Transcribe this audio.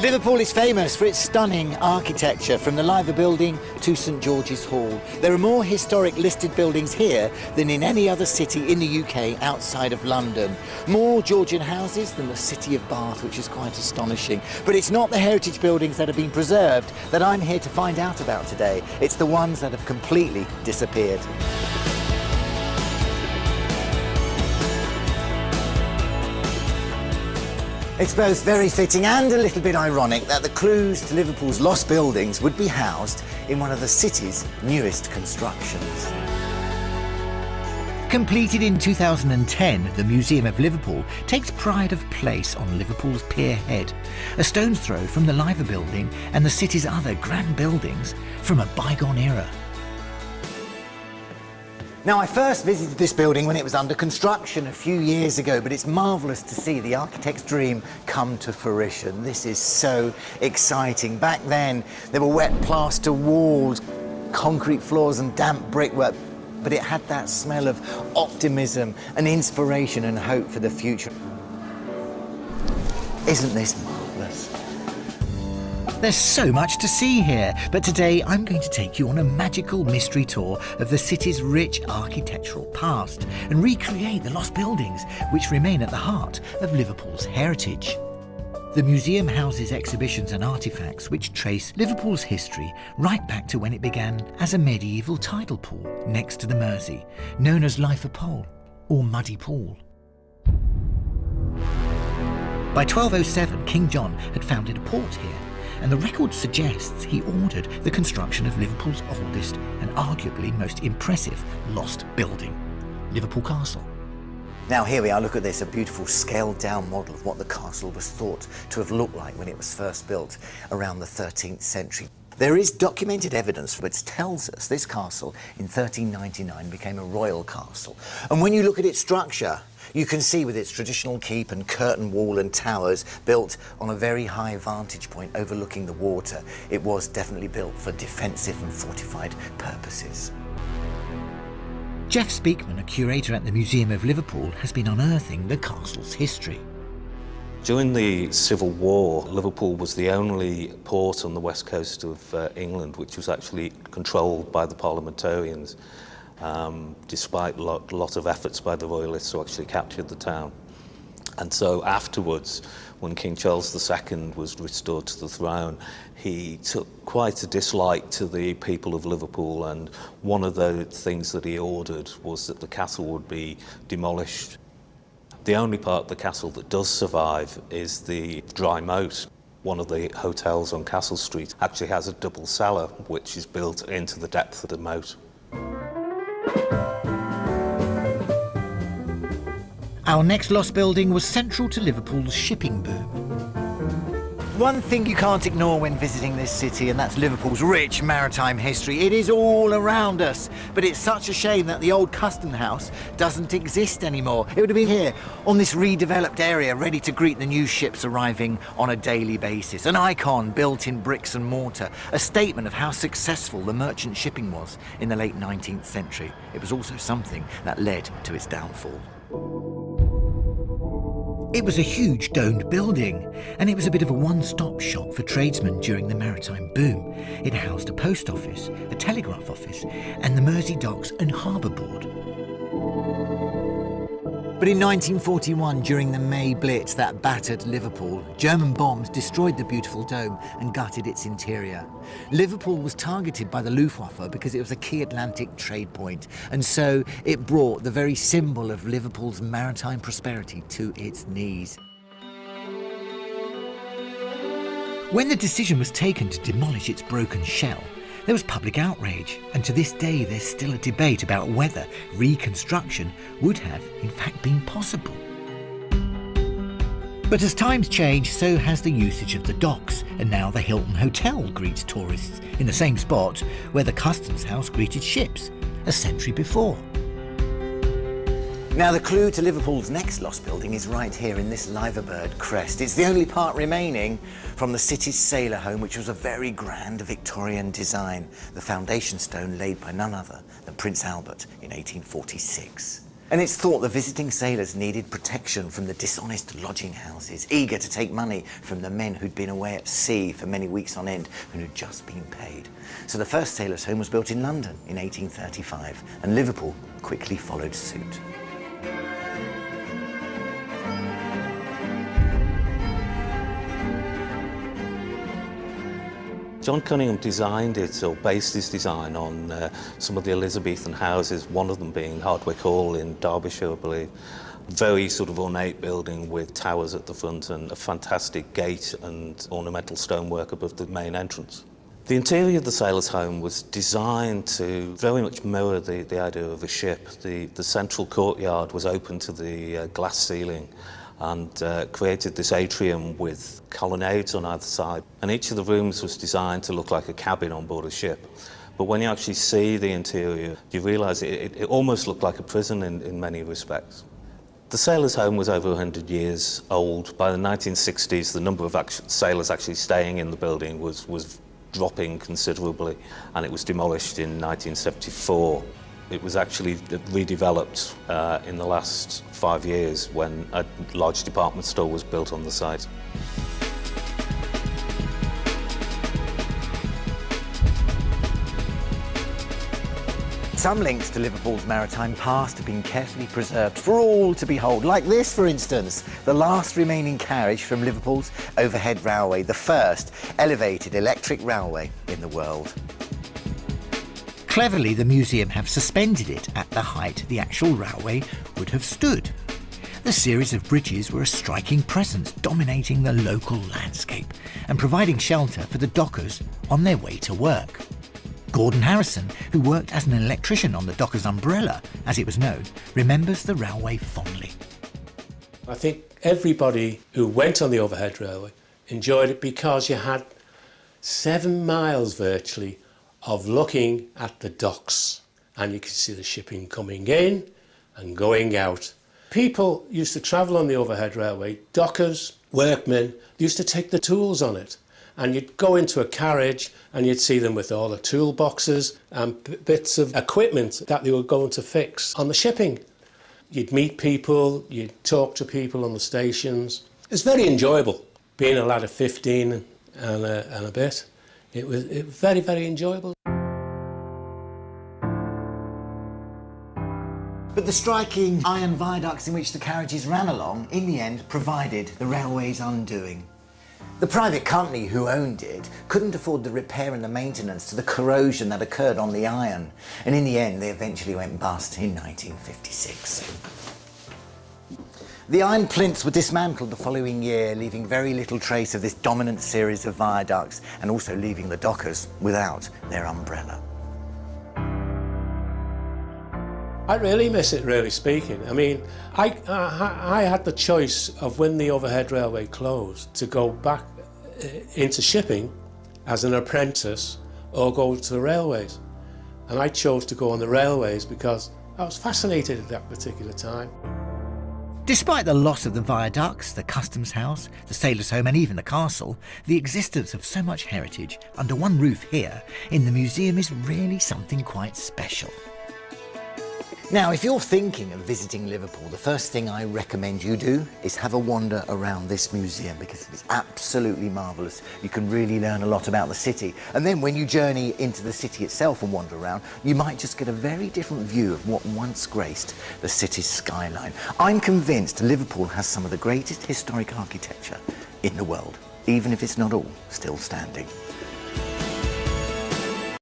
Liverpool is famous for its stunning architecture, from the Liver Building to St George's Hall. There are more historic listed buildings here than in any other city in the UK outside of London. More Georgian houses than the city of Bath, which is quite astonishing. But it's not the heritage buildings that have been preserved that I'm here to find out about today. It's the ones that have completely disappeared. It's both very fitting and a little bit ironic that the clues to Liverpool's lost buildings would be housed in one of the city's newest constructions. Completed in 2010, the Museum of Liverpool takes pride of place on Liverpool's Pier Head, a stone's throw from the Liver Building and the city's other grand buildings from a bygone era. Now, I first visited this building when it was under construction a few years ago, but it's marvellous to see the architect's dream come to fruition. This is so exciting. Back then, there were wet plaster walls, concrete floors and damp brickwork, but it had that smell of optimism and inspiration and hope for the future. Isn't this marvellous? There's so much to see here, but today I'm going to take you on a magical mystery tour of the city's rich architectural past and recreate the lost buildings which remain at the heart of Liverpool's heritage. The museum houses exhibitions and artefacts which trace Liverpool's history right back to when it began as a medieval tidal pool next to the Mersey, known as Lifer Pole or Muddy Pool. By 1207, King John had founded a port here, and the record suggests he ordered the construction of Liverpool's oldest and arguably most impressive lost building, Liverpool Castle. Now here we are, look at this, a beautiful scaled down model of what the castle was thought to have looked like when it was first built around the 13th century. There is documented evidence which tells us this castle in 1399 became a royal castle. And when you look at its structure, you can see with its traditional keep and curtain wall and towers built on a very high vantage point overlooking the water, it was definitely built for defensive and fortified purposes. Jeff Speakman, a curator at the Museum of Liverpool, has been unearthing the castle's history. During the Civil War, Liverpool was the only port on the west coast of England which was actually controlled by the parliamentarians, despite a lot of efforts by the Royalists to actually capture the town. And so afterwards, when King Charles II was restored to the throne, he took quite a dislike to the people of Liverpool, and one of the things that he ordered was that the castle would be demolished. The only part of the castle that does survive is the dry moat. One of the hotels on Castle Street actually has a double cellar which is built into the depth of the moat. Our next lost building was central to Liverpool's shipping boom. One thing you can't ignore when visiting this city, and that's Liverpool's rich maritime history. It is all around us, but it's such a shame that the old Custom House doesn't exist anymore. It would have been here on this redeveloped area, ready to greet the new ships arriving on a daily basis. An icon built in bricks and mortar, a statement of how successful the merchant shipping was in the late 19th century. It was also something that led to its downfall. It was a huge domed building, and it was a bit of a one-stop shop for tradesmen during the maritime boom. It housed a post office, a telegraph office, and the Mersey Docks and Harbour Board. But in 1941, during the May Blitz that battered Liverpool, German bombs destroyed the beautiful dome and gutted its interior. Liverpool was targeted by the Luftwaffe because it was a key Atlantic trade point, and so it brought the very symbol of Liverpool's maritime prosperity to its knees. When the decision was taken to demolish its broken shell, there was public outrage, and to this day there's still a debate about whether reconstruction would have in fact been possible. But as times change, so has the usage of the docks, and now the Hilton Hotel greets tourists in the same spot where the Customs House greeted ships a century before. Now, the clue to Liverpool's next lost building is right here in this liverbird crest. It's the only part remaining from the city's sailor home, which was a very grand Victorian design, the foundation stone laid by none other than Prince Albert in 1846. And it's thought the visiting sailors needed protection from the dishonest lodging houses, eager to take money from the men who'd been away at sea for many weeks on end and who'd just been paid. So the first sailors' home was built in London in 1835, and Liverpool quickly followed suit. John Cunningham designed it, or based his design on some of the Elizabethan houses, one of them being Hardwick Hall in Derbyshire, I believe. Very sort of ornate building with towers at the front and a fantastic gate and ornamental stonework above the main entrance. The interior of the sailor's home was designed to very much mirror the idea of a ship. The central courtyard was open to the glass ceiling and created this atrium with colonnades on either side. And each of the rooms was designed to look like a cabin on board a ship. But when you actually see the interior, you realise it almost looked like a prison in many respects. The sailors' home was over 100 years old. By the 1960s, the number of sailors actually staying in the building was dropping considerably, and it was demolished in 1974. It was actually redeveloped in the last 5 years when a large department store was built on the site. Some links to Liverpool's maritime past have been carefully preserved for all to behold, like this, for instance, the last remaining carriage from Liverpool's overhead railway, the first elevated electric railway in the world. Cleverly, the museum have suspended it at the height the actual railway would have stood. The series of bridges were a striking presence, dominating the local landscape and providing shelter for the dockers on their way to work. Gordon Harrison, who worked as an electrician on the Dockers Umbrella, as it was known, remembers the railway fondly. I think everybody who went on the overhead railway enjoyed it because you had 7 miles virtually of looking at the docks, and you could see the shipping coming in and going out. People used to travel on the overhead railway, dockers, workmen, used to take the tools on it. And you'd go into a carriage and you'd see them with all the toolboxes and bits of equipment that they were going to fix on the shipping. You'd meet people, you'd talk to people on the stations. It's very enjoyable. Being a lad of 15 and a bit, it was very, very enjoyable. But the striking iron viaducts in which the carriages ran along, in the end, provided the railway's undoing. The private company who owned it couldn't afford the repair and the maintenance to the corrosion that occurred on the iron, and in the end they eventually went bust in 1956. The iron plinths were dismantled the following year, leaving very little trace of this dominant series of viaducts, and also leaving the dockers without their umbrella. I really miss it, really speaking. I mean, I had the choice of when the overhead railway closed to go back into shipping as an apprentice or go to the railways. And I chose to go on the railways because I was fascinated at that particular time. Despite the loss of the viaducts, the customs house, the sailors' home and even the castle, the existence of so much heritage under one roof here in the museum is really something quite special. Now, if you're thinking of visiting Liverpool, the first thing I recommend you do is have a wander around this museum because it's absolutely marvellous. You can really learn a lot about the city. And then when you journey into the city itself and wander around, you might just get a very different view of what once graced the city's skyline. I'm convinced Liverpool has some of the greatest historic architecture in the world, even if it's not all still standing.